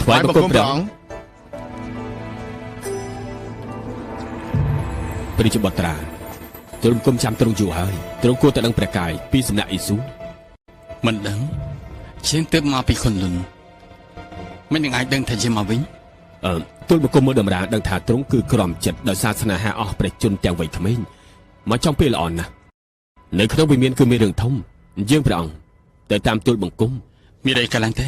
ថ្វាយបង្គំព្រះអង្គព្រះជាបុត្រាទ្រង់គុំចាំទ្រង់យូរហើយទ្រង់គួរតែដឹងព្រះកាយពីសំណាក់អ៊ីស៊ូមិនដឹងជាងទើបមកពីខុនលុនមិននឹងអាចដឹងថាជាមកវិញទូលបង្គំមើលដំរាដឹងថាទ្រង់គឺក្រំចិត្តដោយសារស្នេហាអស់ព្រះជន្មទាំងវ័យក្មេងមកចំពេលល្អណាស់នៅក្នុងវិមានគឺមានរឿងធំយើងព្រះអង្គទៅតាមទូលបង្គំមានអីកើតឡើងទេ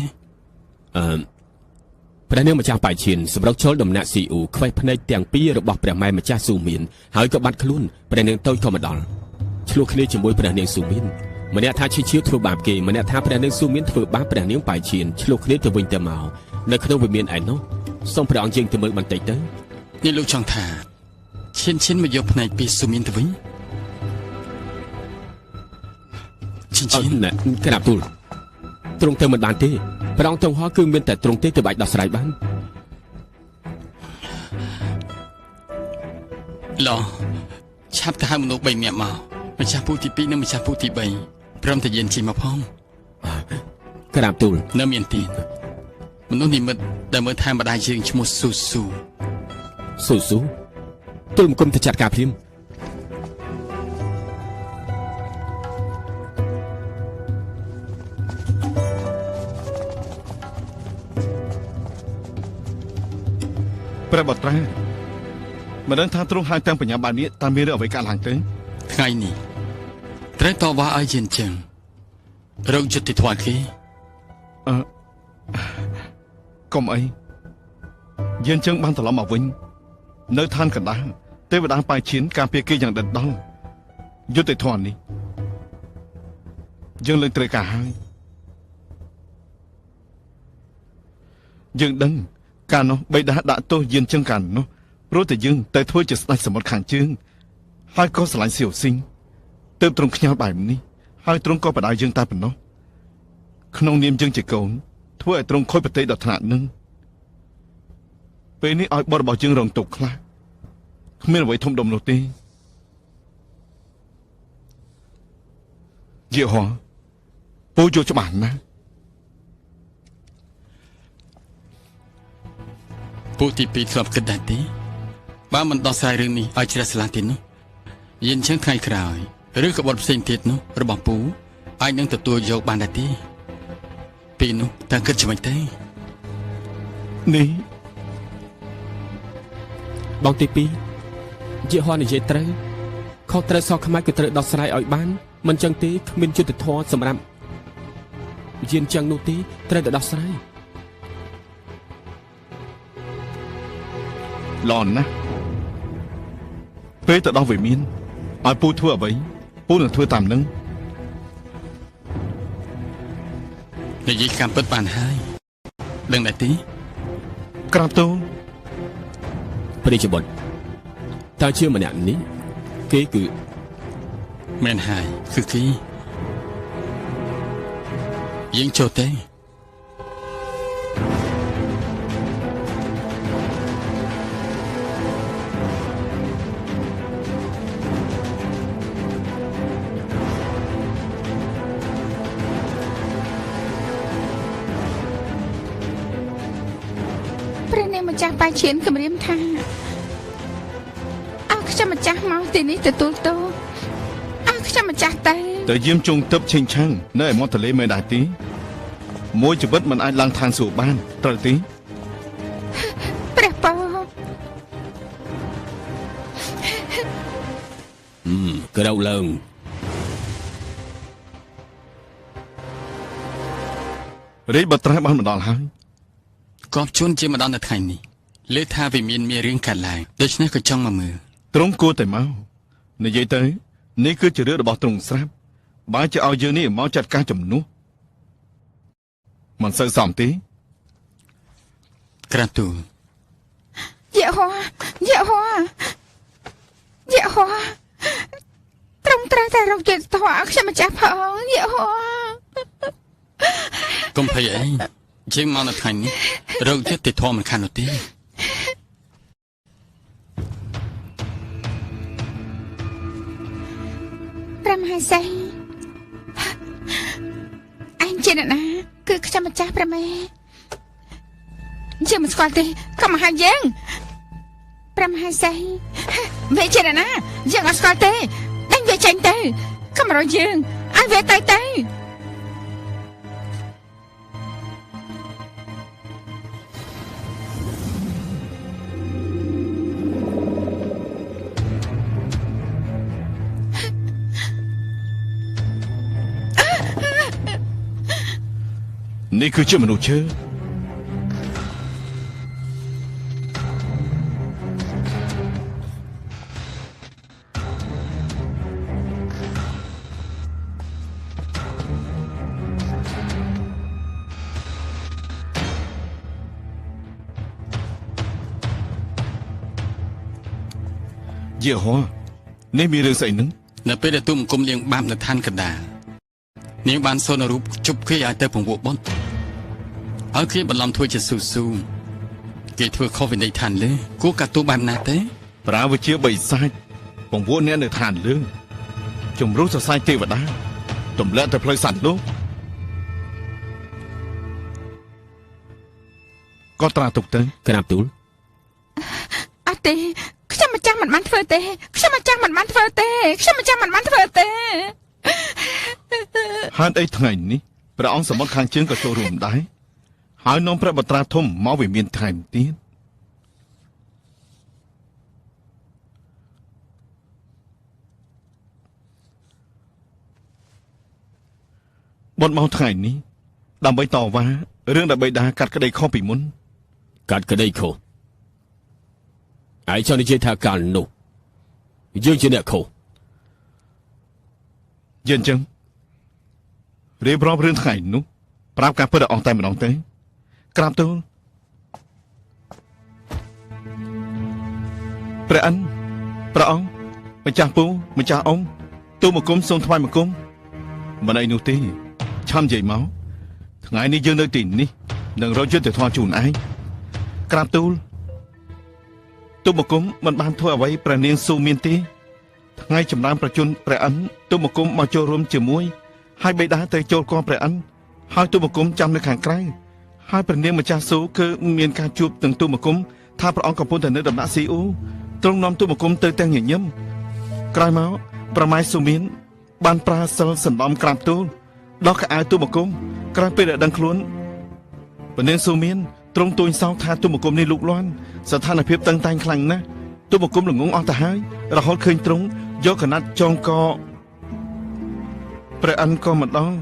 ព្រះនាងម្ចាស់ប៉ៃឈៀនសម្រុកចូលដំណាក់ស៊ីអ៊ូខ្វេះភ្នែកទាំងពីររបស់ព្រះម៉ែម្ចាស់ស៊ូមៀនហើយក៏បាត់ខ្លួនព្រះនាងតូចក៏មកដល់ឆ្លោះគ្នាជាមួយព្រះនាងស៊ូមៀនម្នាក់ថាឈៀធ្វើបាបគេម្នាក់ថាព្រះនាងស៊ូមៀនធ្វើបាបព្រះនាងប៉ៃឈៀនឆ្លោះគ្នាទៅវិញទៅមកនៅក្នុងវិមានឯនោះសូមព្រះអង្គយើងទៅមើលបន្តិចទៅនេះលោកចង់ថាឈៀនមកយកភ្នែកពីស៊ូមៀនទៅវិញឈៀនណាក្រាបទូលទ្រង់ទៅមិនបានទេព្រះអង្គទ្រង់ហោះគឺមានតែទ្រង់ទេទៅបាច់ដោះស្រាយបានឡោឆាប់ទៅហៅមនុស្ស3នាក់មកម្ចាស់ពូទី2និងម្ចាស់ពូទី3ព្រមតែយានជិះមកផងក្រាបទូលនៅមានទីមនុស្សនិមិត្តដែលមើលថែម្ដាយយើងឈ្មោះស៊ូទូលបង្គំទៅចាត់ការភ្លាមព្រះបុត្រាមិនដឹងថាទ្រង់ហៅទាំងបញ្ញាបានេះតាមមានរឿងអ្វីកើតឡើងទេថ្ងៃនេះត្រូវតវ៉ាឲ្យយានជើងរកយុត្តិធម៌គេកុំអីយានជើងបានត្រឡប់មកវិញនៅឋានកណ្ដាលទេវតាប៉ៃឈៀនការពារគេយ៉ាងដិតដល់យុត្តិធម៌នេះយើងលើកត្រូវការហើយយើងដឹងកាលនោះបិតាដាក់ទោសយានជើងកាលនោះព្រោះតែយើងទៅធ្វើជាស្ដេចសមុទ្រខាងជើងហើយក៏ស្រឡាញ់សៀវស៊ីងទើបទ្រង់ខ្ញាល់បែបនេះហើយទ្រង់ក៏បដៅយើងតែប៉ុណ្ណោះក្នុងនាមយើងជាកូនធ្វើឲ្យទ្រង់ខូចប្រតិដល់ថ្នាក់នឹងពេលនេះឲ្យបទរបស់យើងរងទុក្ខខ្លះគ្មានអ្វីធំដុំនោះទេយេហូវ៉ាពូយល់ច្បាស់ណាស់ពូទី2ធ្លាប់គិតដែរទេបើមិនដោះស្រាយរឿងនេះឲ្យជ្រះស្រឡះទៀតនោះយានជើងថ្ងៃក្រោយឬក៏បទផ្សេងទៀតនោះរបស់ពូអាចនឹងទទួលយកបានដែរទេពីនោះតើគិតយ៉ាងម៉េចទេនេះបងទី2យេហូវ៉ានិយាយត្រូវខុសត្រូវសោះខ្មែរគឺត្រូវដោះស្រាយឲ្យបានមិនចឹងទេគ្មានយុត្តិធម៌សម្រាប់យានជើងនោះទេត្រូវតែដោះស្រាយល្អណាស់ពេលទៅដល់វិមានឲ្យពូធ្វើអ្វីពូនឹងធ្វើតាមនឹងនិយាយកម្មពិតបានហើយដឹងដែរទេក្រាបទូលព្រះជាបុត្រតើជាម្នាក់នេះគេគឺមែនហើយគឺគេយើងចូលទេម្ចាស់ប៉ៃឈៀនគម្រាមថាអើខ្ញុំម្ចាស់មកទីនេះទទួលទោសអើខ្ញុំម្ចាស់ទៅយាមជងទឹកឈិញឆាំងនៅឯមាត់ទន្លេមែនដែរទីមួយជីវិតមិនអាចឡើងឋានសួគ៌បានត្រូវទីព្រះពរក្រៅឡើងរាជបុត្រាបានមកដល់ហើយកប់ជួនជាម្ដងនៅថ្ងៃនេះលើថាវិមានរឿងកើតឡើងដូច្នេះក៏ចង់មកមើលទ្រង់គួរតែមកនិយាយទៅនេះគឺជារឿងរបស់ទ្រង់ស្រាប់បើជាឲ្យយើងនេះមកចាត់ការជំនួសមិនសូវសមទេក្រាបទូលយេហូវ៉ាទ្រង់ត្រូវតែរកយុត្តិធម៌ឲ្យខ្ញុំម្ចាស់ផងយេហូវ៉ាកុំភ័យអីជាងមកនៅថ្ងៃនេះរកយុត្តិធម៌មិនខាននោះទេព្រះមហាសីឯងជាអ្នកណាគឺខ្ញុំម្ចាស់ព្រះមេ យើងមិនស្គាល់ទេក៏មកហៅយើងព្រះមហាសីវាជាណាយើងអត់ស្គាល់ទេដេញវាចេញទៅក៏មករកយើងឲ្យវាទៅនេះគឺជាមនុស្សឈើយេហូនេះមានរឿងស្អីនឹងនៅពេលដែលទូមង្គមលៀងបាបនៅឋានកណ្ដាលនាងបានសូនរូបជប់គេឲ្យទៅពង្វក់បុណ្យឲ្យគេបន្លំធ្វើជាស៊ូគេធ្វើខុសវិន័យឋានលើគួរកាត់ទោសបែបណាទេប្រើវិជាបិសាចពង្វក់អ្នកនៅឋានលើជំរុះសរសៃទេវតាទម្លាក់ទៅផ្លូវសត្វលោកក៏ត្រាទុកទៅក្រាបទូលអត់ទេខ្ញុំម្ចាស់មិនបានធ្វើទេខ្ញុំម្ចាស់មិនបានធ្វើទេខ្ញុំម្ចាស់មិនបានធ្វើទេហេតុអីថ្ងៃនេះព្រះអង្គសមុទ្រខាងជើងក៏ចូលរួមដែរហើយនាំព្រះបត្រាធំមកវិមានថែមទៀតបុណ្យមកថ្ងៃនេះដើម្បីតវ៉ារឿងដែលបិតាកាត់ក្តីខុសពីមុនកាត់ក្តីខុសឯងចង់និយាយថាកាលនោះយើងជាអ្នកខុសយើងចឹងរៀបរាប់រឿងថ្ងៃនោះប្រាប់ការពិតឲ្យអស់តែម្ដងទេក្រាបទូលព្រះអិនព្រះអង្គម្ចាស់ពូម្ចាស់អ៊ំទូលមកគុំសូមថ្វាយមកគុំមិនអីនោះទេឆាំនិយាយមកថ្ងៃនេះយើងនៅទីនេះនឹងរកយុទ្ធធម៌ជូនឯងក្រាបទូលទូលមកគុំមិនបានធ្វើអ្វីព្រះនាងស៊ូមានទេថ្ងៃចម្រើនប្រជជនព្រះអិនទូលមកគុំមកចូលរួមជាមួយហើយបិតាទៅចូលគាល់ព្រះអិនហើយទូលមកគុំចាំនៅខាងក្រៅហើយព្រះនាងម្ចាស់ស៊ូគឺមានការជួបទាំងទូលមកគុំថាព្រះអង្គកំពុងតែនៅដំណាក់ស៊ីអ៊ូទ្រង់នាំទូលមកគុំទៅទាំងញញឹមក្រោយមកប្រម៉ែស៊ូមានបានប្រាសិលសណ្ដំក្រាបទូលដោះកៅអៅទូលមកគុំក្រោយពេលដែលដឹងខ្លួនព្រះនាងស៊ូមានទ្រង់ទួញសោកថាទូលមកគុំនេះលូកលាន់ស្ថានភាពតឹងតែងខ្លាំងណាស់ទូលមកគុំល្ងងអស់ទៅហើយរហូតឃើញទ្រង់យកកណាត់ចងកព្រះអិនក៏មិនដល់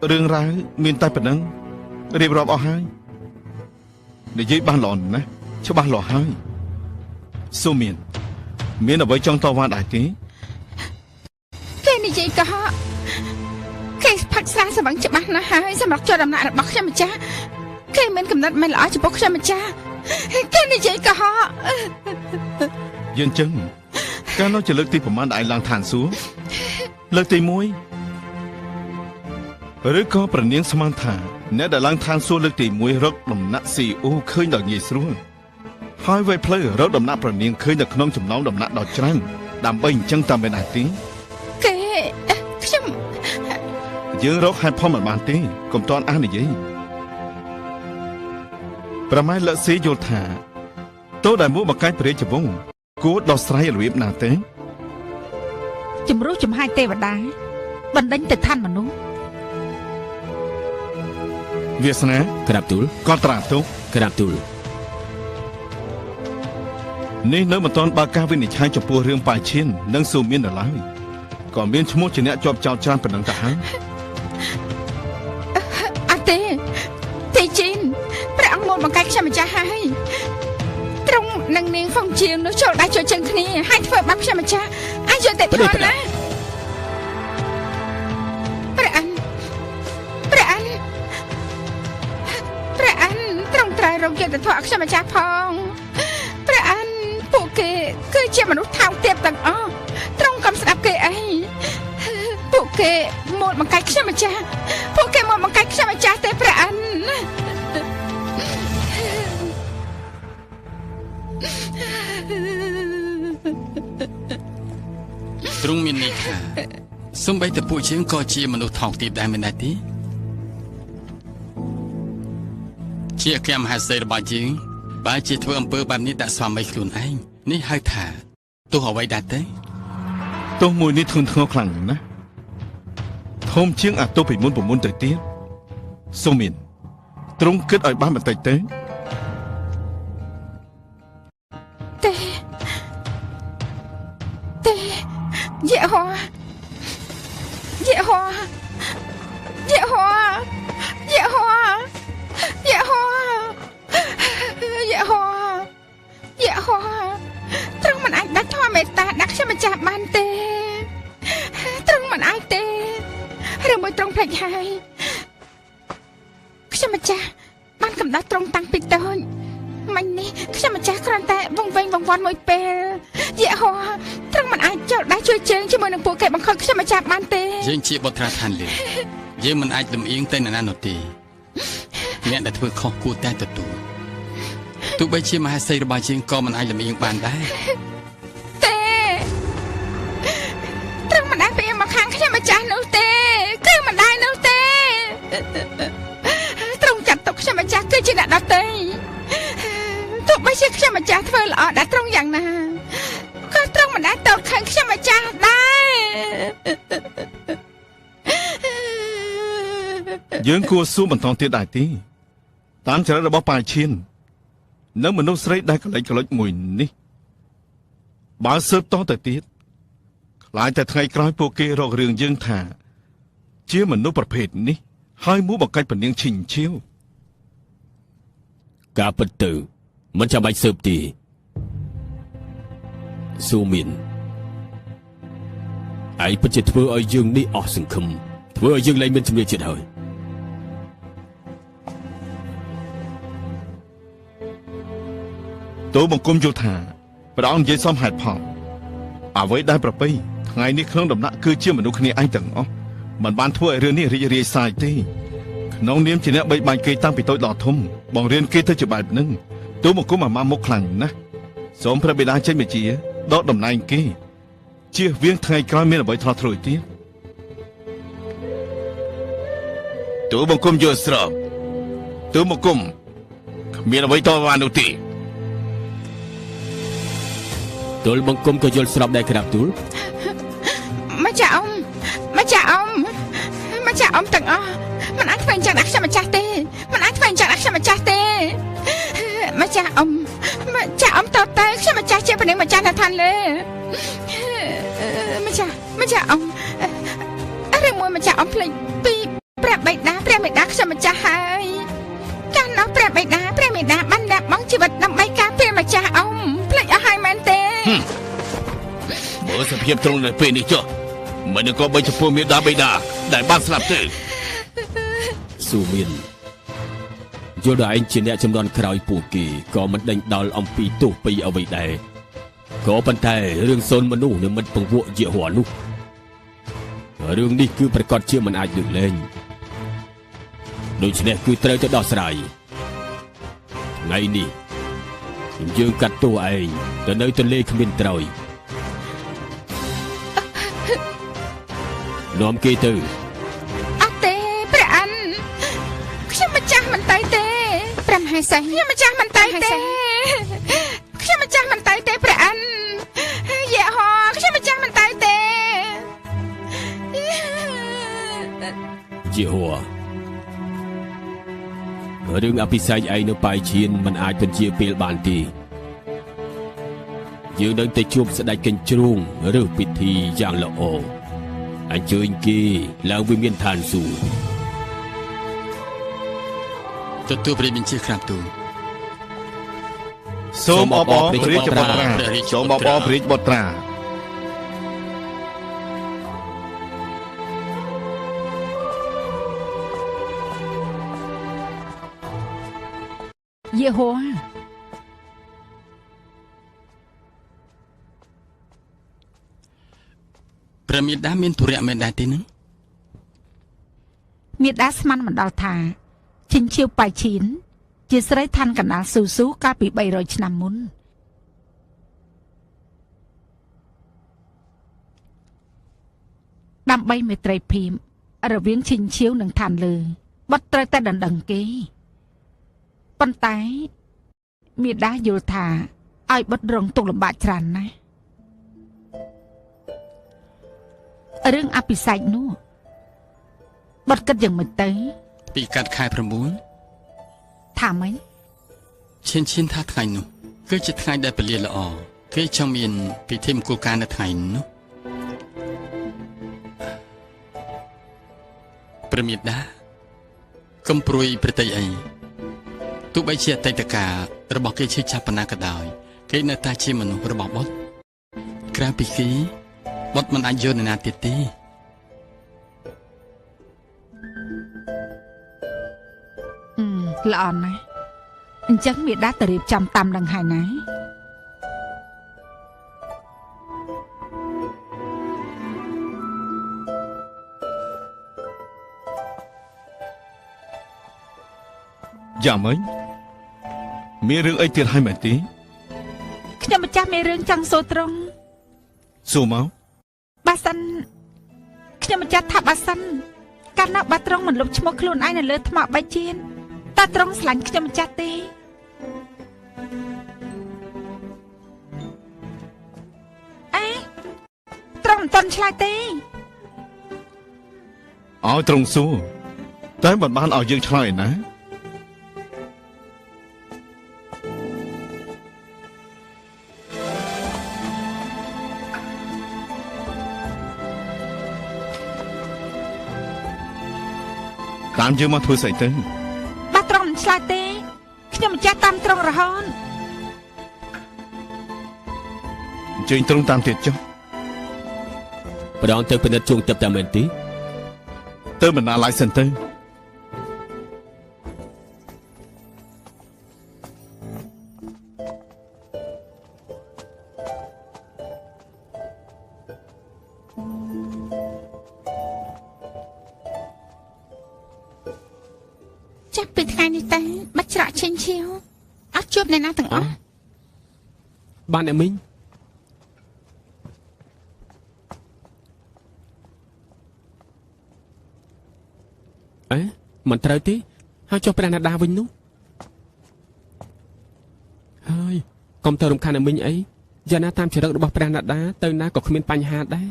រឿងរ៉ាវមានតែប៉ុណ្ណឹងរៀបរាប់អស់ហើយនិយាយបានល្អណាស់ច្បាស់លាស់ហើយស៊ូមានអ្វីចង់តវ៉ាដែរទេគេនិយាយកុហកគេផាក់ស្រាសម្បឹងច្បាស់ណាស់ហើយសម្រាប់ចូលដំណាក់របស់ខ្ញុំម្ចាស់គេមានកំណត់មិនល្អចំពោះខ្ញុំម្ចាស់គេនិយាយកុហកយើងចឹងកាលនោះជាលើកទីប្រមាណដែលឯងឡើងឋានសួគ៌លើកទី1ឬក៏ប្រនាងស្មានថាអ្នកដែលឡើងឋានសួគ៌លើកទី1រកដំណាក់ស៊ីអូឃើញដល់ងាយស្រួលហើយវេផ្លូវរកដំណាក់ប្រនាងឃើញនៅក្នុងចំណោមដំណាក់ដ៏ច្រើនដើម្បីអញ្ចឹងតាមមិនដែរទេគេខ្ញុំយើងរកហេតុផលមិនបានទេកុំតន់អាននិយាយប្រម៉ែលស៊ីយល់ថាតោដែលមកបកាយព្រះរាជវង្សគួរដោះស្រាយរបៀបណាទេជំរុះចំហាយទេវតាបណ្ដេញទៅឋានមនុស្សវាសនាក្រាបទូលក៏ត្រាទុកក្រាបទូលនេះនៅមិនទាន់បើកការវិនិច្ឆ័យចំពោះរឿងប៉ាឈៀននិងស៊ូមាននៅឡើយក៏មានឈ្មោះជាអ្នកជាប់ចោទច្រើនប៉ុណ្ណឹងទៅហើយអត់ទេទេជីនព្រះអង្គមកបង្កាយខ្ញុំម្ចាស់ហើយទ្រង់នឹងនាងហ្វុងជាងនោះចូលដៃចូលជើងគ្នាហើយធ្វើបាបខ្ញុំម្ចាស់អាចយកតែខ្លួនណាព្រះអិនទ្រង់ត្រូវរកយុទ្ធធម៌ខ្ញុំម្ចាស់ផងព្រះអិនពួកគេគឺជាមនុស្សថោកទាបទាំងអស់ទ្រង់កុំស្ដាប់គេអីពួកគេមកបង្កាយខ្ញុំម្ចាស់ពួកគេមកបង្កាយខ្ញុំម្ចាស់ទេព្រះអិនទ្រង់មានន័យថាសូម្បីតែពួកយើងក៏ជាមនុស្សថោកទាបដែរមែនទេ ជាអគ្គមហាសេដ្ឋីរបស់យើងបើជាធ្វើអំពើបែបនេះដាក់ស្វាមីខ្លួនឯងនេះហៅថាទោះអ្វីដែរទេ ទោះមួយនេះធ្ងន់ធ្ងរខ្លាំងណាស់ធំជាងអាទោសពីមុនទៅទៀតសូមមានទ្រង់គិតឲ្យបានបន្តិចទេយេហូយេហូយេហូយេហូយេហូយេហូយេហូទ្រង់មិនអាចដាច់ធម៌មេត្តាដាក់ខ្ញុំម្ចាស់បានទេទ្រង់មិនអាចទេឬមួយទ្រង់ភ្លេចហើយខ្ញុំម្ចាស់បានកំដៅទ្រង់តាំងពីតូចមិញនេះខ្ញុំម្ចាស់គ្រាន់តែវង្វេងវង្វាន់មួយពេលយេហូទ្រង់មិនអាចចូលដៃជួយជើងជាមួយនឹងពួកគេបង្ខំខ្ញុំម្ចាស់បានទេយើងជាបុត្រាឋានលើយើងមិនអាចលំអៀងទៅនរណានោះទេអ្នកដែលធ្វើខុសគួរតែទទួលទោះបីជាមហាសេដ្ឋីរបស់យើងក៏មិនអាចលំអៀងបានដែរទេទ្រង់មិនអាចផ្អៀងមកខាងខ្ញុំម្ចាស់នោះទេគឺមិនដែរនោះទេទ្រង់ចាត់ទុកខ្ញុំម្ចាស់គឺជាអ្នកដទៃទោះបីជាខ្ញុំម្ចាស់ធ្វើល្អដល់ទ្រង់យ៉ាងណាក៏ទ្រង់មិនដែរតតខឹងខ្ញុំម្ចាស់ដែរយើងគួរសួរបន្តទៀតដែរទេតាមចរិតរបស់ប៉ាឈៀននៅមនុស្សស្រីដែលកលិចមួយនេះបើស៊ើបតទៅទៀតខ្លាចតែថ្ងៃក្រោយពួកគេរករឿងយើងថាជាមនុស្សប្រភេទនេះហើយមួបង្កាច់ពនាងឈិញឈៀវការពិតទៅមិនចាំបាច់ស៊ើបទេស៊ូមានឯងពិតជាធ្វើឲ្យយើងនេះអស់សង្ឃឹមធ្វើឲ្យយើងលែងមានជំនឿចិត្តហើយទូបង្គំយល់ថាព្រះអង្គនិយាយសមហេតុផលអ្វីដែលប្រពៃថ្ងៃនេះក្នុងដំណាក់គឺជាមនុស្សគ្នាឯងទាំងអស់មិនបានធ្វើឲ្យរឿងនេះរីករាយសាយទេក្នុងនាមជាអ្នកបីបាច់គេតាំងពីតូចដល់ធំបង្រៀនគេទៅជាបែបហ្នឹងទូបង្គំអាម៉ាមុខខ្លាំងណាស់សូមព្រះបិតាចេញបញ្ជាដកតំណែងគេជៀសវាងថ្ងៃក្រោយមានអ្វីថ្លោះធ្រួយទៀតទូបង្គំយល់ស្របទូបង្គំគ្មានអ្វីតវ៉ានោះទេទូលបង្គំក៏យល់ស្របដែរក្រាបទូលម្ចាស់អ៊ំម្ចាស់អ៊ំម្ចាស់អ៊ំទាំងអស់មិនអាចធ្វើអញ្ចឹងដាក់ខ្ញុំម្ចាស់ទេមិនអាចធ្វើអញ្ចឹងដាក់ខ្ញុំម្ចាស់ទេម្ចាស់អ៊ំតតើខ្ញុំម្ចាស់ជាព្រះនាងម្ចាស់នៅឋានលើម្ចាស់អ៊ំរឿងមួយម្ចាស់អ៊ំភ្លេចពីព្រះបិតាខ្ញុំម្ចាស់ហើយកាលនោះព្រះបិតាបានដាក់បង់ជីវិតដើម្បីការពារម្ចាស់អ៊ំភ្លេចអស់ហើយមែនទេមើលសភាពត្រង់នៅពេលនេះចុះមិនក៏បីចំពោះមេដាបិតាដែលបានស្លាប់ទេស៊ូមានយល់ដល់ឯងជាអ្នកចំនួនក្រោយពួកគេក៏មិនដេញដោលអំពីទោសពីអ្វីដែរក៏ប៉ុន្តែរឿងសូនមនុស្សនឹងមិនពង្វក់យៈហួរនោះរឿងនេះគឺប្រកាសជាមិនអាចលើកលែងដូច្នេះគឺត្រូវទៅដោះស្រាយថ្ងៃនេះយើងកាត់ទោសឯងទៅនៅទន្លេគ្មានត្រើយនាំគេទៅអត់ទេព្រះអិនខ្ញុំម្ចាស់មិនទៅទេព្រះមហេសីខ្ញុំម្ចាស់មិនទៅទេខ្ញុំម្ចាស់មិនទៅទេព្រះអិនយេហូខ្ញុំម្ចាស់មិនទៅទេយេហូរឿងអភិសេកឯងនៅប៉ៃឈៀនមិនអាចពន្យាពេលបានទេយើងនឹងទៅជួបស្ដេចកញ្ជ្រោងឬពិធីយ៉ាងល្អអញ្ជើញគេឡើងវិមានឋានសួគ៌ទទួលព្រះបញ្ជាក្រាបទូលសូមអបអរព្រះរាជបុត្រាសូមអបអរព្រះរាជបុត្រាយេហូព្រះមេដាមានទុរៈមែនដែរទេនឹងមេដាស្មានមិនដល់ថាឈិញឈៀវប៉ៃឈៀនជាស្រីឋានកណ្ដាលស៊ូកាលពី300ឆ្នាំមុនដើម្បីមេត្រីភាពរវាងឈិញឈៀវនិងឋានលើបត់ត្រូវតែដណ្ដឹងគេ ប៉ុន្តែមេដាយល់ថាឲ្យបុត្ររងទុក្ខលំបាកច្រើនណាស់រឿងអភិសេកនោះបុត្រគិតយ៉ាងម៉េចទៅ ពីកាត់ខែ9 ថាម៉េច ឈិនថាថ្ងៃនោះគឺជាថ្ងៃដែលពលាល្អគេចង់មានពិធីមង្គលការនៅថ្ងៃនោះព្រះមេដាកុំព្រួយប្រតិអីទោះបីជាអតីតកាលរបស់គេឈឺចាប់ប៉ុណ្ណាក៏ដោយគេនៅតែជាមនុស្សរបស់បុត្រក្រៅពីគេបុត្រមិនអាចយល់នរណាទៀតទេ ល្អណាស់អញ្ចឹងមេដាទៅរៀបចំតាមនឹងហើយណា យ៉ាងម៉េចមានរឿងអីទៀតហើយមែនទេ ខ្ញុំម្ចាស់មានរឿងចង់សួរត្រង់ សួរមក បាសិនខ្ញុំម្ចាស់ថាបាសិនកាលណាបាត្រង់មិនលុបឈ្មោះខ្លួនឯងនៅលើថ្មបៃជៀនតើត្រង់ស្លាញ់ខ្ញុំម្ចាស់ទេអេត្រង់មិនទាន់ឆ្លើយទេ ឲ្យត្រង់សួរតែមិនបានឲ្យយើងឆ្លើយណាតាមយើងមកធ្វើស្អីទៅ បាត្រង់មិនឆ្លើយទេខ្ញុំម្ចាស់តាមត្រង់រហូត អញ្ជើញត្រង់តាមទៀតចុះ ប្រដងទៅពិនិត្យជួងទឹកតាមមែនទេ ទៅបណ្ណាឡាយសិនទៅ ចាប់ពីថ្ងៃនេះតើបាច់ច្រកឈិនឈៀវអត់ជួបអ្នកណាទាំងអស់ បានអ្នកមីងអេមិនត្រូវទេហើយចុះព្រះណាដាវិញនោះហើយកុំទៅរំខានអ្នកមីងអីយ៉ាងណាតាមចរិតរបស់ព្រះណាដាទៅណាក៏គ្មានបញ្ហាដែរ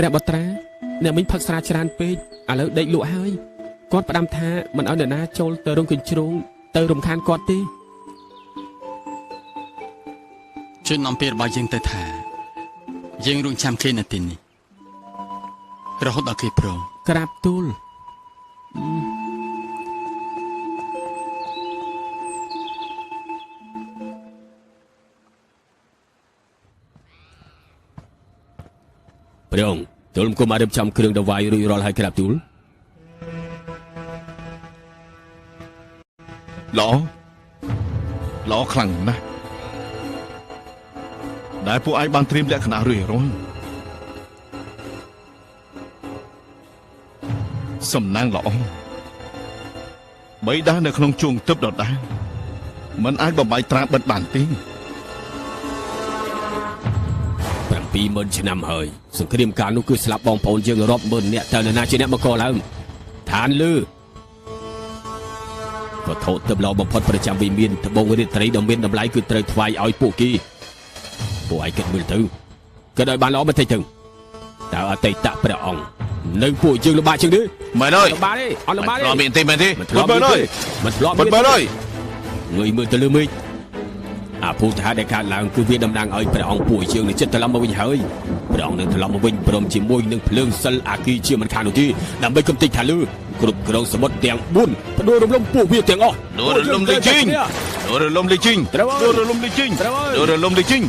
ព្រះបត្រាអ្នកមិញផឹកស្រាច្រើនពេកឥឡូវដេកលក់ហើយគាត់ផ្ដាំថាមិនឲ្យនរណាចូលទៅរោងកញ្ជ្រោងទៅរំខានគាត់ទេ ជួយនាំពេលរបស់យើងទៅថាយើងរងចាំគេនៅទីនេះរហូតដល់គេព្រម ក្រាបទូលព្រះអង្គទូលគុំមករៀបចំគ្រឿងដង្វាយរួចរាល់ហើយក្រាបទូល ល្អខ្លាំងណាស់ដែលពួកឯងបានត្រៀមលក្ខណៈរួចរាល់សំណាងល្អបីដានៅក្នុងជួងទឹកដដែលមិនអាចបំបាយត្រាបិទបានទេ 70000 ឆ្នាំហើយសង្គ្រាមកាលនោះគឺស្លាប់បងប្អូនយើងរាប់ម៉ឺននាក់តើនរណាជាអ្នកមកកឡើងឋានលើវត្ថុទិបល្អបំផុតប្រចាំវិមានត្បូងរាត្រីដ៏មានតម្លៃគឺត្រូវថ្វាយឲ្យពួកគេពួកឯងគិតមើលទៅគិតឲ្យបានល្អបន្តិចទៅតើអតីតព្រះអង្គនៅពួកយើងលំបាកជាងនេះ មែនហើយ លំបាកទេអត់លំបាកទេ មានទេមែនទេ មិនធ្លាប់មានទេមិនធ្លាប់មានទេ ហើយ ងើយមើលទៅលើមេឃអាភូតហេតុដែលកើតឡើងគឺវាតំណាងឲ្យព្រះអង្គពួកយើងនឹងចិត្តត្រឡប់មកវិញហើយព្រះអង្គនឹងត្រឡប់មកវិញព្រមជាមួយនឹងភ្លើងសិលអាគីជាមិនខាននោះទេដើម្បីកំទេចថាលើគ្រប់គ្រងសមុទ្រទាំង4ផ្ដួលរំលំពួកវាទាំងអស់ ដួលរលំលេជីងដួលរលំលេជីង ត្រូវហើយ ដួលរលំលេជីង ត្រូវហើយ ដួលរលំលេជីង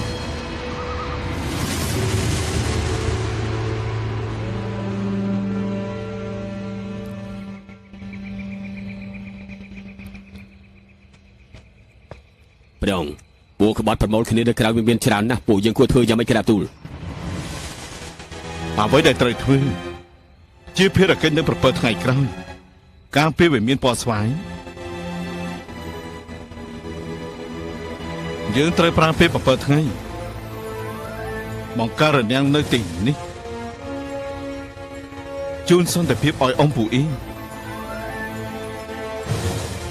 ព្រះអង្គពួកក្បត់ប្រមូលគ្នានៅក្រៅវាមានច្រើនណាស់ពួកយើងគួរធ្វើយ៉ាងម៉េចក្រាបទូល អ្វីដែលត្រូវធ្វើជាភារកិច្ចនៅប្រពើថ្ងៃក្រោយការពេលវិមានពណ៌ស្វាយយើងត្រូវប្រើពេលប្រពើថ្ងៃបង្ការរាំងនៅទីនេះជូនសន្តិភាពឲ្យអ៊ំពូអ៊ី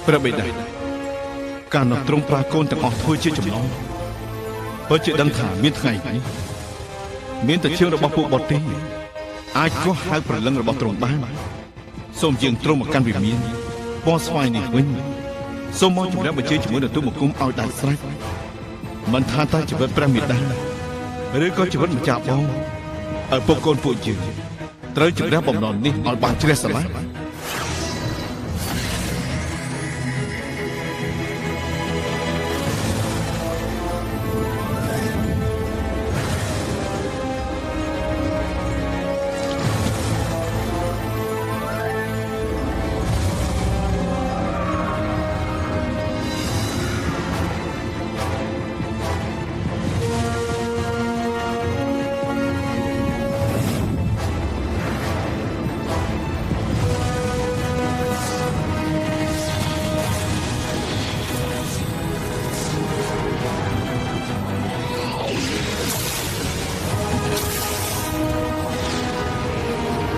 ព្រះបិតាការនោះទ្រង់ប្រាកូនទាំងអស់ធ្វើជាចំណងបើជាដឹងថាមានថ្ងៃនេះមានតែជាងរបស់ពួកបតទីអាចកោះហៅប្រលឹងរបស់ទ្រង់បានសូមយើងទ្រង់មកកាន់វិមានពណ៌ស្វាយនេះវិញសូមមកជំរាបបញ្ជាជាមួយនឹងទូបង្គំឲ្យដាច់ស្រេចមិនថាតែជីវិតព្រះមេដាឬក៏ជីវិតម្ចាស់បងឲ្យពុកកូនពួកយើងត្រូវជំរះបំណន់នេះឲ្យបានជ្រះស្រឡះ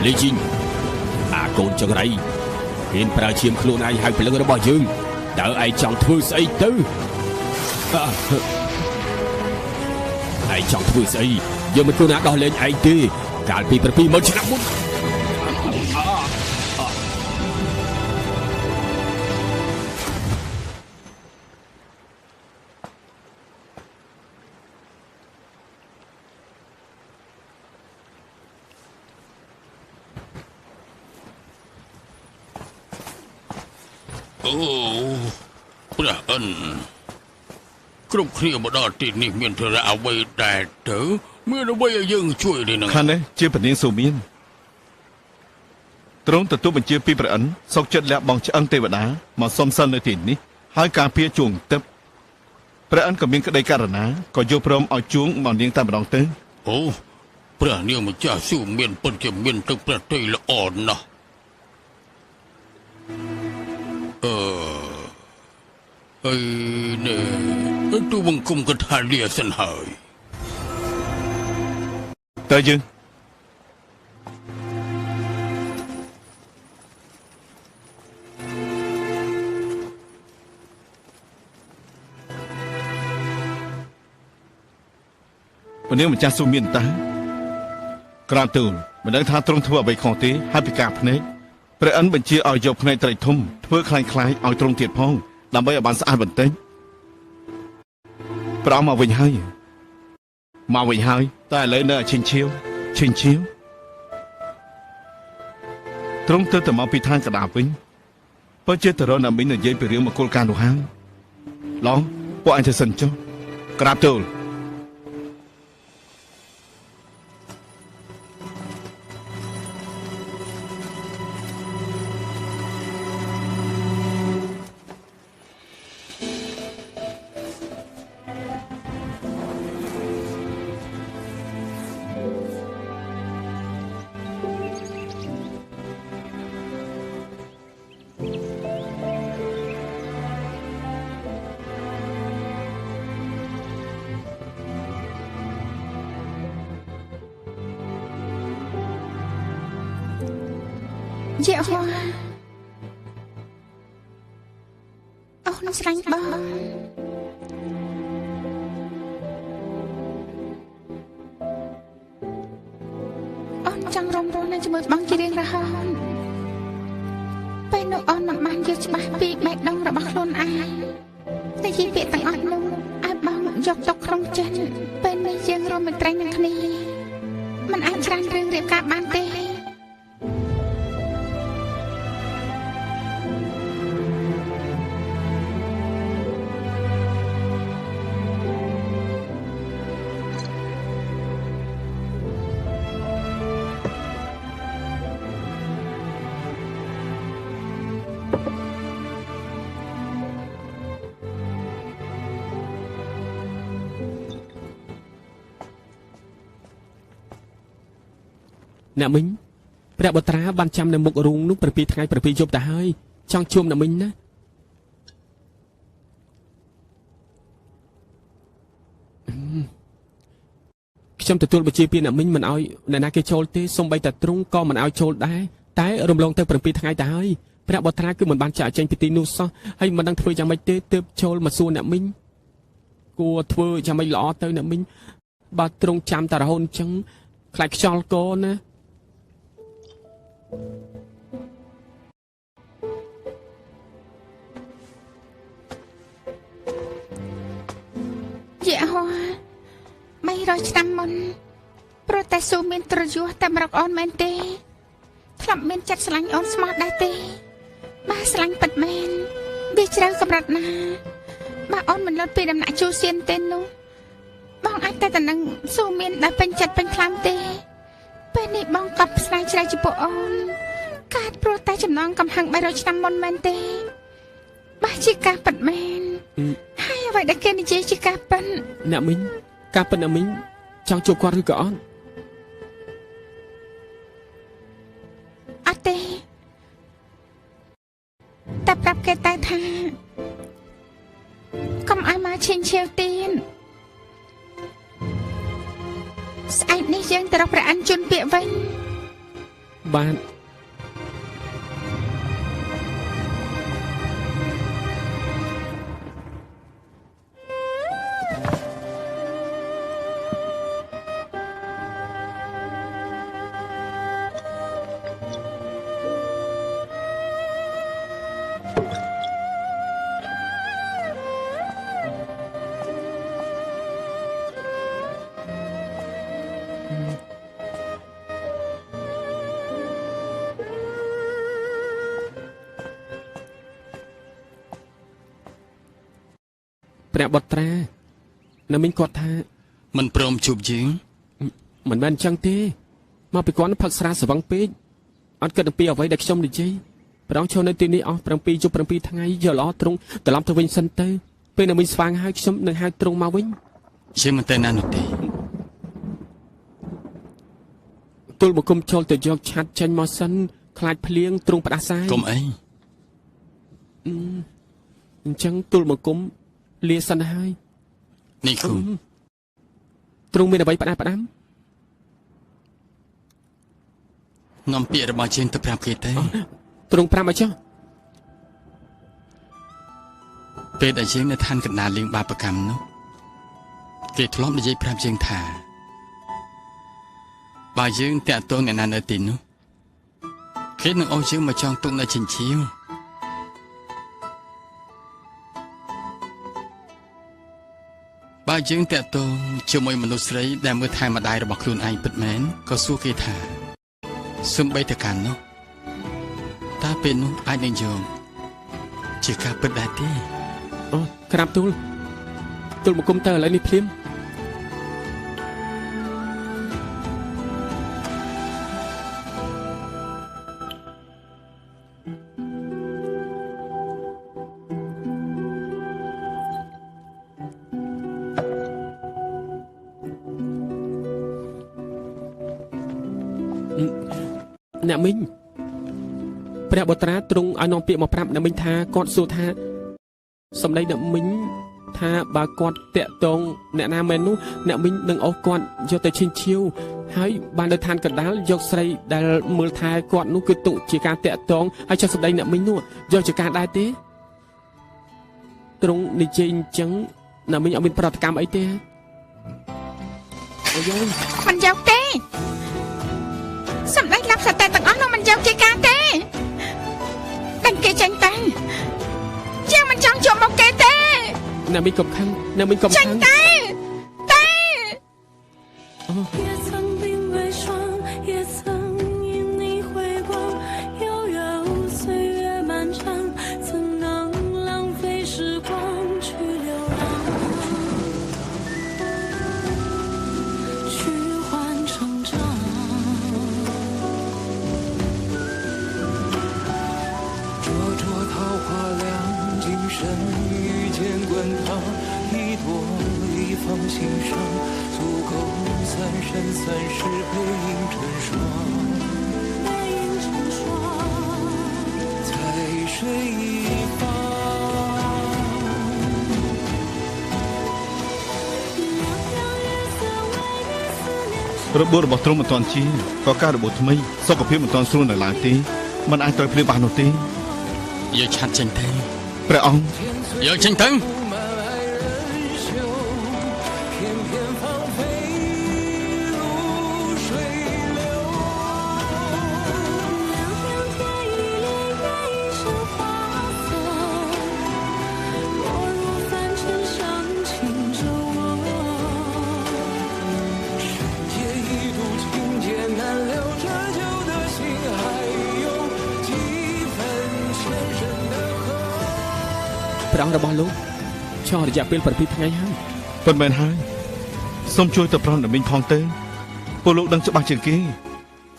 លីជីងអាកូនចង្រៃហ៊ានប្រើឈាមខ្លួនឯងហៅព្រលឹងរបស់យើងតើឯងចង់ធ្វើស្អីទៅឯងចង់ធ្វើស្អីយើងមិនគួរណាដោះលែងឯងទេកាលពី70000ឆ្នាំមុនអូព្រះអិនគ្រប់គ្នាមកដល់ទីនេះមានធរៈអ្វីដែរទៅមានអ្វីឲ្យយើងជួយទេនឹងខាងនេះជាព្រះនាងសូមមានទ្រង់ទទួលបញ្ជាពីព្រះអិនសុកចិត្តលះបង់ឆ្អឹងទេវតាមកសុំសិននៅទីនេះហើយការពារជួងទឹកព្រះអិនក៏មានក្តីករណាក៏យកព្រមឲ្យជួងមកនាងតែម្ដងទៅអូព្រះនាងម្ចាស់ស៊ូមានពិតជាមានទឹកព្រះទ័យល្អណាស់ហើយនេះទូបង្គំក៏ថាលាសិនហើយតើយើងព្រះនាងម្ចាស់ស៊ូមានតើក្រាបទូលមិនដឹងថាទ្រង់ធ្វើអ្វីខុសទេហើយពិការភ្នែកព្រះអិនបញ្ជាឲ្យយកភ្នែកត្រីធំធ្វើคล้ายឲ្យទ្រង់ទៀតផងដើម្បីឲ្យបានស្អាតបន្តិចប្រោះមកវិញហើយតែឥឡូវនៅឈិញឈៀវទ្រង់ទៅមកពីឋានកដាវិញបើជាតរណាមីននិយាយពីរឿងមង្គលការនោះហើយឡងពួកអញទៅសិនចុះក្រាបទូលយាហោអូនស្រឡាញ់បងអូនចង់រំលងនៅជាមួយបងជារៀងរហូតពេលនោះអូនមិនបានយល់ច្បាស់ពីបេះដូងរបស់ខ្លួនឯងតែជាពាក្យទាំងអស់នោះឲ្យបងយកទុកក្នុងចិត្តពេលនេះយើងរួមមិនត្រេញនឹងគ្នាមិនអាចច្រានរឿងរៀបការបានទេ អ្នកមីងព្រះបុត្រាបានចាំនៅមុខរូងនោះ7 ថ្ងៃ7 យប់ទៅហើយចង់ជួបអ្នកមីងណាខ្ញុំទទួលបញ្ជាពីអ្នកមីងមិនឲ្យអ្នកណាគេចូលទេសូម្បីតែទ្រង់ក៏មិនឲ្យចូលដែរតែរំលងទៅ7 ថ្ងៃទៅហើយព្រះបុត្រាគឺមិនបានចាក់ចេញពីទីនោះសោះហើយមិនដឹងធ្វើយ៉ាងម៉េចទេទើបចូលមកសួរអ្នកមីងគួរធ្វើយ៉ាងម៉េចល្អទៅអ្នកមីងបើទ្រង់ចាំតែរហូតអញ្ចឹងខ្លាចខ្យល់កណាយៈហោ300 ឆ្នាំមុនព្រោះតែស៊ូមានត្រយសតែមករកអូនមែនទេធ្លាប់មានចិត្តស្រឡាញ់អូនស្មោះដែរទេបើស្រឡាញ់ពិតមែនវាជ្រៅកម្រិតណាបើអូនមិនលត់ពីដំណាក់ជូសៀនទេនោះបងអាចតែនឹងស៊ូមានដែលពេញចិត្តពេញខ្លាំងទេពេលនេះបងកប់ស្ដាយជ្រៅចំពោះអូនកើតព្រោះតែចំណងកំហឹង300 ឆ្នាំមុនមែនទេបើជាការពិតមែនហើយអ្វីដែលគេនិយាយជាការពិតអ្នកមីងការពិតអ្នកមីងចង់ជួបគាត់ឬក៏អត់អត់ទេតែប្រាប់គេតែថាកុំឲ្យមកឈិញឆាវទៀតស្អែកនេះយើងទៅរកព្រះអញ្ជុនពាក្យវិញបាទ ព្រះបុត្រានៅមីងគាត់ថាមិនព្រមជួបយើងមិនមែនអញ្ចឹងទេមកពីគាត់ផឹកស្រាស្វឹងពេកអត់គិតអំពីអ្វីដែលខ្ញុំនិយាយប្រងឈរនៅទីនេះអស់7 យប់ 7 ថ្ងៃយកល្អត្រង់ត្រឡប់ទៅវិញសិនទៅពេលនៅមីងស្វាងហើយខ្ញុំនឹងហៅត្រង់មកវិញជាមិនទៅណានោះទេទូលបង្គំចូលទៅយកឆាត់ចេញមកសិនខ្លាចភ្លៀងត្រង់ផ្ដាសាយកុំអីអញ្ចឹងទូលបង្គំលាសិនហើយនេះគ្រូទ្រង់មានអ្វីផ្ដាំនាំពាក្យរបស់យើងទៅប្រាប់គេទេទ្រង់ប្រាប់មកចុះពេលដែលយើងនៅឋានកណ្ដាលលៀងបាបកម្មនោះគេធ្លាប់និយាយប្រាប់យើងថាបើយើងតាក់ទងអ្នកណានៅទីនោះគេនឹងអោយយើងមកចងទុកនៅចិញ្ចៀវបើយើងតាក់ទងជាមួយមនុស្សស្រីដែលមើលថែម្ដាយរបស់ខ្លួនឯងពិតមែនក៏សួរគេថាសឹមបីតកាននោះតើពេលនោះអាចនឹងយកជាការពិតដែរទេអូក្រាបទូលបង្គំទៅឥឡូវនេះភ្លាមអ្នកមីងព្រះបុត្រាទ្រង់ឲ្យនាំពាក្យមកប្រាប់អ្នកមីងថាគាត់សួរថាសម្ដីអ្នកមីងថាបើគាត់តាក់ទងអ្នកណាមែននោះអ្នកមីងនឹងអោសគាត់យកទៅឈិញឈាវហើយបាននៅឋានកណ្ដាលយកស្រីដែលមើលថែគាត់នោះគឺទុកជាការតាក់ទងហើយចុះសម្ដីអ្នកមីងនោះយកជាការដែរទេទ្រង់និយាយអញ្ចឹងអ្នកមីងអត់មានប្រតិកម្មអីទេអូយមិនយកទេសម្ដីឡាប់សតែទាំងអស់នោះមិនយកជាការទេតែគេចាញ់តាំងជាមិនចង់ជួបមកគេទេអ្នកមីងកំខឹងអ្នកមីងកំខឹងតែ放心上，足够三生三世背影成双。របួសរបស់ទ្រង់មិនទាន់ជាក៏ការរបួសថ្មីសុខភាពមិនទាន់ស្រួលនៅឡើយទេមិនអាចទៅព្រាបបាននោះទេយើងឆាត់ចេញទៅព្រះអង្គយើងចេញទៅព្រះអង្គរបស់លោកឆោរយៈពេល7ថ្ងៃហើយប៉ុន្មានហើយសូមជួយទៅប្រំដំមីងផងទៅពួកលោកដឹងច្បាស់ជាងគេ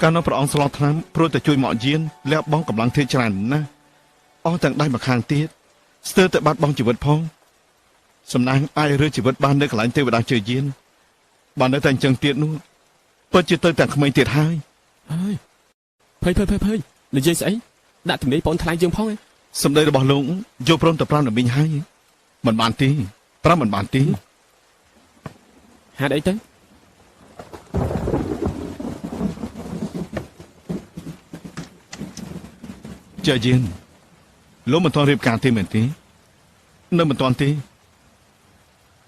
កាលនោះព្រះអង្គស្លថ្នាំព្រោះតែជួយមកយានលះបង់កម្លាំងធៀបច្រើនណាស់អស់ទាំងដៃមកខាងទៀតស្ទើរតែបាត់បង់ជីវិតផងសំណាងអាចរើជីវិតបាននៅកន្លែងទេវតាជើយានបាននៅតែអញ្ចឹងទៀតនោះពិតជាទៅទាំងក្មេងទៀតហើយភ័យនិយាយស្អីដាក់ទំនេរបងថ្លៃយើងផងសម្ដីរបស់លោកយកព្រមទៅប្រាំដំមីងហើយមិនបានទេប្រាំមិនបានទេហេតុអីទៅចាយានលោកមិនទាន់រៀបការទេមែនទេនៅមិនទាន់ទេ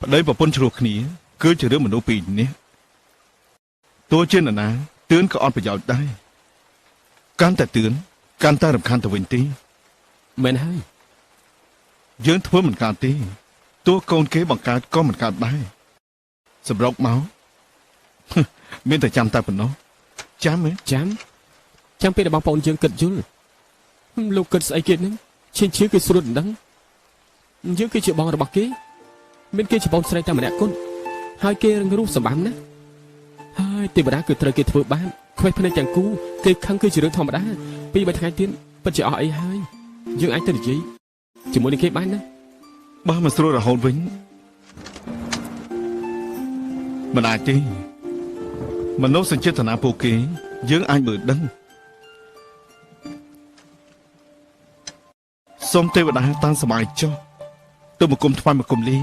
ប្តីប្រពន្ធជ្រោះគ្នាគឺជារឿងមនុស្សពីរនេះទោះជានរណាទឿនក៏អត់ប្រយោជន៍ដែរកាន់តែទឿនកាន់តែរំខានទៅវិញទេមែនហើយយើងធ្វើមិនកើតទេទោះកូនគេបង្កើតក៏មិនកើតដែរសម្រុកមកមានតែចាំតែប៉ុណ្ណោះចាំពេលដែលបងប្អូនយើងគិតយល់លោកគិតស្អីគេហ្នឹងឈិនគឺស្រួលមិនដឹងយើងគឺជាបងរបស់គេមានគេជាបងស្រីតែម្នាក់គត់ហើយគេរឹងរូសសម្បំណាហើយទេវតាគឺត្រូវគេធ្វើបាបខ្វេះភ្នែកទាំងគូគេខឹងគឺជារឿងធម្មតា2-3ថ្ងៃទៀតពិតជាអស់អីហើយយើងអាចទៅនិយាយជាមួយនឹងគេបានណាបើមិនស្រួលរហូតវិញមិនអាចទេមនុស្សសញ្ចេតនាពួកគេយើងអាចមើលដឹងសូមទេវតាតាំងសមាយចុះទៅមកគុំថ្វាយមកគុំលា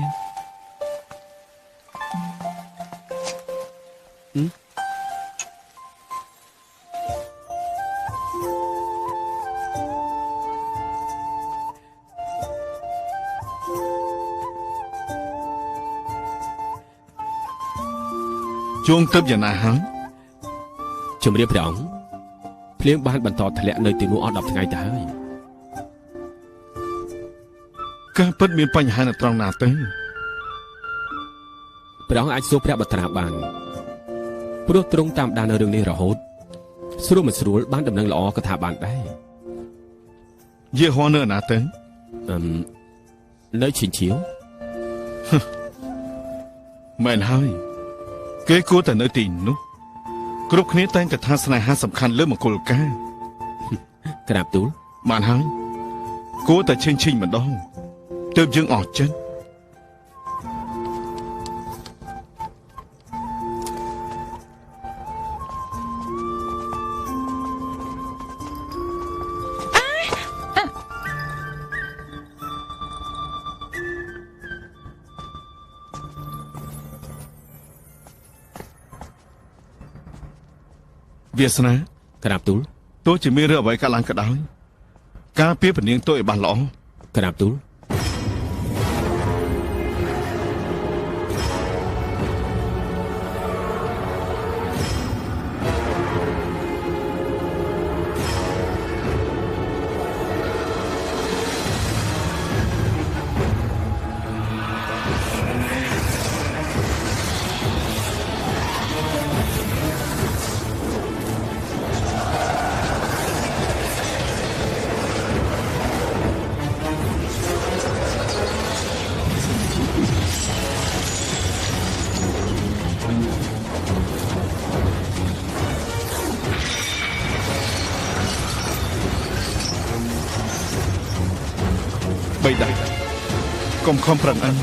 ជួងទៅយ៉ាងណាហើយជំរាបព្រះអង្គភ្លៀងបានបន្តធ្លាក់នៅទីនោះអស់10ថ្ងៃទៅហើយការពិតមានបញ្ហានៅត្រង់ណាទៅព្រះអង្គអាចសួរព្រះបត្រាបានព្រោះទ្រង់តាមដាននៅរឿងនេះរហូតស្រួលមិនស្រួលបានដំណឹងល្អក៏ថាបានដែរយេហោនៅណាទៅនៅឈិនឈៀវមែនហើយគេគួរតែនៅទីនោះគ្រប់គ្នាតែងតែថាស្នេហាសំខាន់លើមង្គលការក្រាបទូលបានហើយគួរតែឈិញម្ដងទើបយើងអស់ចិត្តវាសនាក្រាបទូលទោះជាមានរឿងអ្វីកើតឡើងក៏ដោយការពារពនាងtôiឲ្យបានល្អក្រាបទូលបីដៃកុំខំប្រឹងអញ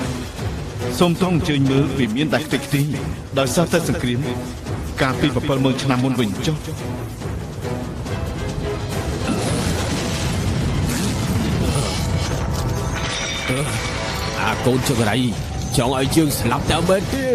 សូមទ្រង់អញ្ជើញមើលវិមានដែលខ្ទេចខ្ទីដោយសារតែសង្គ្រាមកាលពី70000ឆ្នាំមុនវិញចុះ អាកូនចង្រៃចង់ឲ្យយើងស្លាប់តែមែនទេ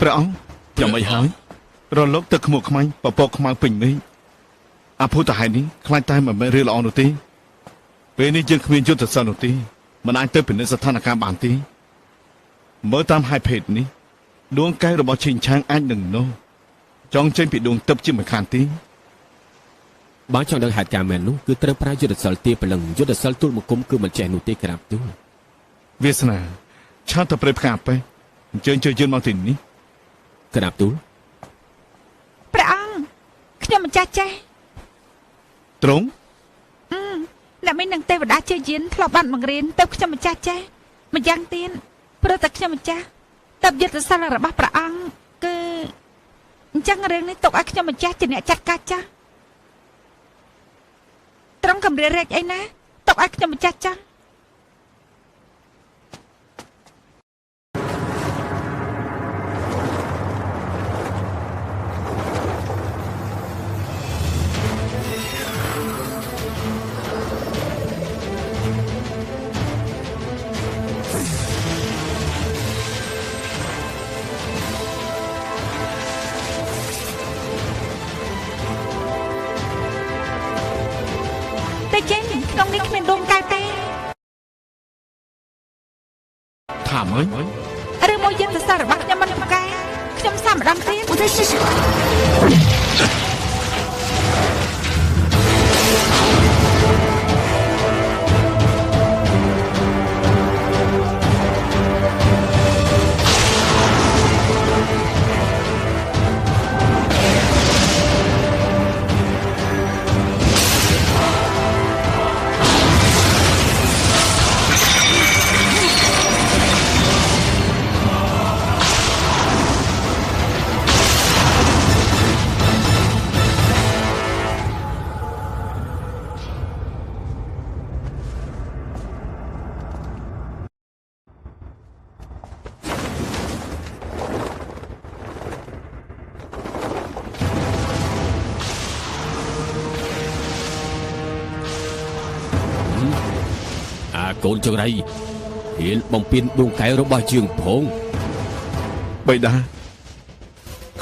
ព្រះអង្គយ៉ាងម៉េចហើយរលកទឹកខ្មុកខ្មាញ់ពពកខ្មៅពេញមេឃអភូតហេតុនេះខ្លាចតែមិនមែនរឿងល្អនោះទេពេលនេះយើងគ្មានយុទ្ធសាស្ត្រនោះទេមិនអាចទៅពិនិត្យស្ថានភាពបានទេមើលតាមហេតុភេទនេះដួងកែវរបស់ឈិញឆាងអាចនឹងនោះចង់ចេញពីដួងទឹកជាមិនខានទេ បើចង់ដឹងហេតុការណ៍មែននោះគឺត្រូវប្រើយុទ្ធសាស្ត្រទាព្រលឹងយុទ្ធសាស្ត្រទូលមកគុំគឺមិនចេះនោះទេក្រាបទូល វាសនាឆានទៅព្រៃផ្កាពេះអញ្ជើញជួយយើងមកទីនេះ ក្រាបទូល ព្រះអង្គខ្ញុំម្ចាស់ចេះ ត្រង់ អ្នកមាននឹងទេវតាជាយានធ្លាប់បានបង្រៀនទៅខ្ញុំម្ចាស់ចេះម្យ៉ាងទៀតព្រោះតែខ្ញុំម្ចាស់តើយុទ្ធសាស្ត្ររបស់ព្រះអង្គគឺអញ្ចឹងរឿងនេះទុកឲ្យខ្ញុំម្ចាស់ជាអ្នកចាត់ការចាស់ត្រង់កម្រិតរែកអីណាទុកឲ្យខ្ញុំម្ចាស់ចាស់ តែចេញក្នុងនេះគ្មានដួងកែវទេ ថាម៉េច ឬមួយយុទ្ធសាស្ត្ររបស់ខ្ញុំមិនប្រកែខ្ញុំសាកម្ដងទៀត 我再试试。 កូនចង្រៃហ៊ានបំពេញដួងកែវរបស់យើងផង បៃតា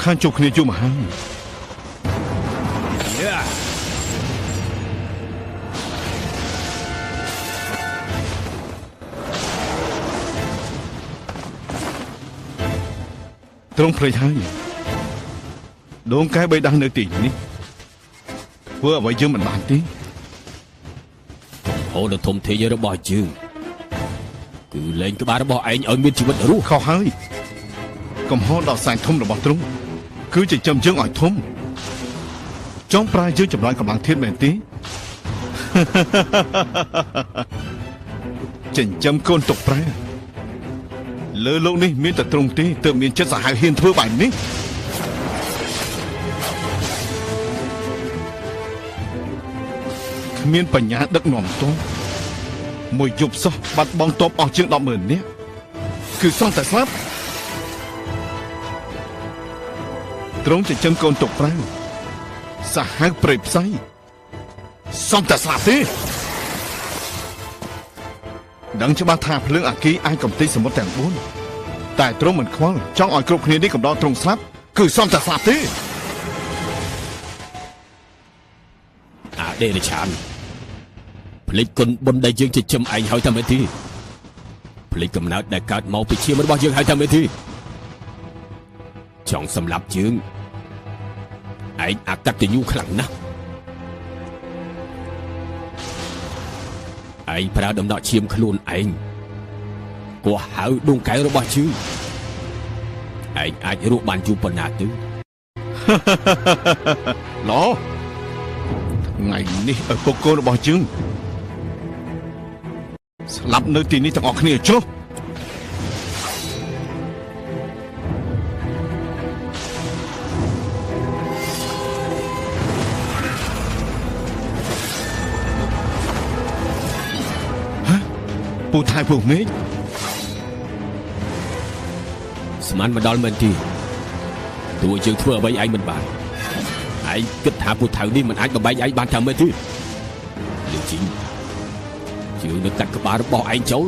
ខានជួបគ្នាយូរមកហើយ ត្រង់ព្រៃហើយដងកែបៃតានៅទីនេះធ្វើអ្វីយើងមិនបានទេ អូនធំធាយរបស់យើងគឺលែងក្បាលរបស់ឯងឲ្យមានជីវិតរស់ ខុសហើយកំហុសដល់សាយធំរបស់ទ្រង់គឺចិញ្ចឹមយើងឲ្យធំចង់ប្រាយើងចម្លើយកម្លាំងធាតុមែនទេ ចិញ្ចឹមកូនទុកប្រាលើលោកនេះមានតែទ្រង់ទេទើបមានចិត្តសាហាវហ៊ានធ្វើបែបនេះគ្មានបញ្ញាដឹកនាំតោះមួយយប់សោះបាត់បង់តបអស់ជាង 100000 នាក់គឺសោះតែស្លាប់ទ្រង់ចិញ្ចឹមកូនទុកប្រាសាហាវព្រៃផ្សៃសោះតែស្លាប់ទេដឹងច្បាស់ថាភ្លើងអាគីអាចកំទេចសមុទ្រទាំង4តែទ្រង់មិនខ្វល់ចង់ឲ្យគ្រប់គ្នានេះកំដរទ្រង់ស្លាប់គឺសោះតែស្លាប់ទេ អាដេរឆានភ្លេចគុណបុណ្យដែលយើងចិញ្ចឹមឯងហើយតែមែនទេភ្លេចកំណើតដែលកើតមកពីឈាមរបស់យើងហើយតែមែនទេចង់សម្លាប់យើងឯងអកតញ្ញូខ្លាំងណាស់ឯងប្រើដំណក់ឈាមខ្លួនឯងគោះហៅដួងកែវរបស់យើងឯងអាចរស់បានយូរប៉ុណ្ណាទៅ ឡោថ្ងៃនេះឪពុកកូនរបស់យើងស្លាប់នៅទីនេះទាំងអស់គ្នាចុះ ពូថៅពូមេឃ ស្មានមកដល់មែនទេទោះយើងធ្វើអ្វីឯងមិនបានឯងគិតថាពូថៅនេះមិនអាចបំបែកឯងបានថាមែនទេលឺជីងជឿនឹងកាត់ក្បាលរបស់ឯងចូល